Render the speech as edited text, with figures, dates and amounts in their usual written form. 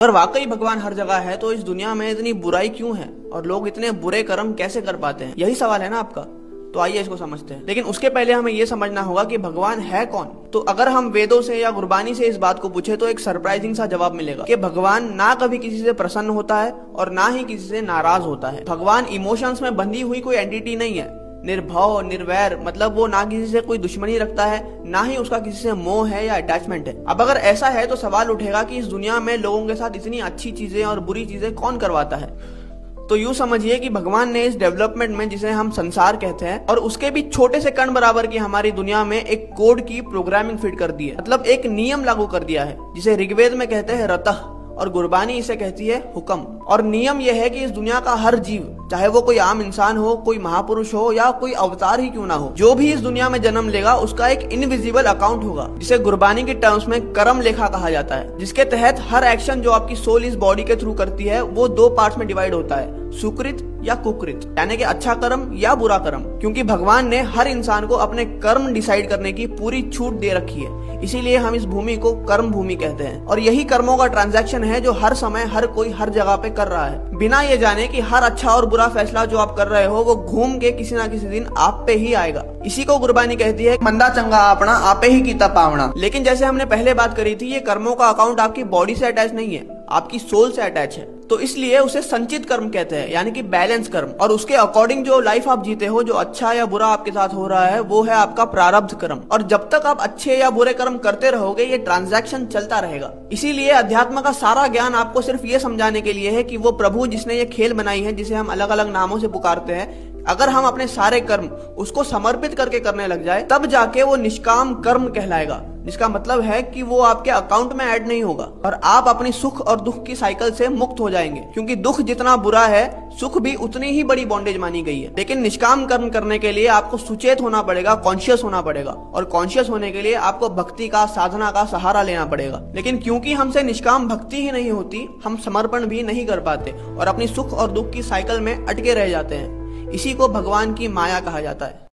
अगर वाकई भगवान हर जगह है तो इस दुनिया में इतनी बुराई क्यों है और लोग इतने बुरे कर्म कैसे कर पाते हैं? यही सवाल है ना आपका। तो आइए इसको समझते हैं, लेकिन उसके पहले हमें यह समझना होगा कि भगवान है कौन। तो अगर हम वेदों से या गुरबानी से इस बात को पूछे तो एक सरप्राइजिंग सा जवाब मिलेगा कि भगवान ना कभी किसी से प्रसन्न होता है और ना ही किसी से नाराज होता है। भगवान इमोशंस में बंधी हुई कोई एंटिटी नहीं है। निर्भव निर्वैर मतलब वो ना किसी से कोई दुश्मनी रखता है, ना ही उसका किसी से मोह है या अटैचमेंट है। अब अगर ऐसा है तो सवाल उठेगा कि इस दुनिया में लोगों के साथ इतनी अच्छी चीजें और बुरी चीजें कौन करवाता है। तो यूं समझिए कि भगवान ने इस डेवलपमेंट में, जिसे हम संसार कहते हैं, और उसके भी छोटे से कण बराबर की हमारी दुनिया में एक कोड की प्रोग्रामिंग फिट कर दी है। मतलब एक नियम लागू कर दिया है, जिसे ऋग्वेद में कहते हैं रतः और गुरबानी इसे कहती है हुक्म। और नियम यह है कि इस दुनिया का हर जीव, चाहे वो कोई आम इंसान हो, कोई महापुरुष हो या कोई अवतार ही क्यों ना हो, जो भी इस दुनिया में जन्म लेगा उसका एक इनविजिबल अकाउंट होगा, जिसे गुरबानी के टर्म्स में कर्म लेखा कहा जाता है। जिसके तहत हर एक्शन जो आपकी सोल इस बॉडी के थ्रू करती है वो दो पार्ट्स में डिवाइड होता है, सुकृत या कुकृत, यानी कि अच्छा कर्म या बुरा कर्म। क्योंकि भगवान ने हर इंसान को अपने कर्म डिसाइड करने की पूरी छूट दे रखी है, इसीलिए हम इस भूमि को कर्म भूमि कहते हैं। और यही कर्मों का ट्रांजैक्शन है जो हर समय हर कोई हर जगह पे कर रहा है, बिना ये जाने कि हर अच्छा और बुरा फैसला जो आप कर रहे हो वो घूम के किसी ना किसी दिन आप पे ही आएगा। इसी को गुरबानी कहती है मंदा चंगा आपना आपे ही कीता पावना। लेकिन जैसे हमने पहले बात करी थी, ये कर्मों का अकाउंट आपकी बॉडी से अटैच नहीं है, आपकी सोल से अटैच है। तो इसलिए उसे संचित कर्म कहते हैं, यानी कि बैलेंस कर्म। और उसके अकॉर्डिंग जो लाइफ आप जीते हो, जो अच्छा या बुरा आपके साथ हो रहा है, वो है आपका प्रारब्ध कर्म। और जब तक आप अच्छे या बुरे कर्म करते रहोगे ये ट्रांजैक्शन चलता रहेगा। इसीलिए अध्यात्म का सारा ज्ञान आपको सिर्फ ये समझाने के लिए है कि वो प्रभु जिसने ये खेल बनाई है, जिसे हम अलग अलग नामों से पुकारते हैं, अगर हम अपने सारे कर्म उसको समर्पित करके करने लग जाए तब जाके वो निष्काम कर्म कहलाएगा। जिसका मतलब है कि वो आपके अकाउंट में ऐड नहीं होगा और आप अपनी सुख और दुख की साइकिल से मुक्त हो जाएंगे। क्योंकि दुख जितना बुरा है, सुख भी उतनी ही बड़ी बॉन्डेज मानी गई है। लेकिन निष्काम कर्म करने के लिए आपको सुचेत होना पड़ेगा, कॉन्शियस होना पड़ेगा। और कॉन्शियस होने के लिए आपको भक्ति का, साधना का सहारा लेना पड़ेगा। लेकिन क्योंकि हमसे निष्काम भक्ति ही नहीं होती, हम समर्पण भी नहीं कर पाते और अपनी सुख और दुख की साइकिल में अटके रह जाते हैं। इसी को भगवान की माया कहा जाता है।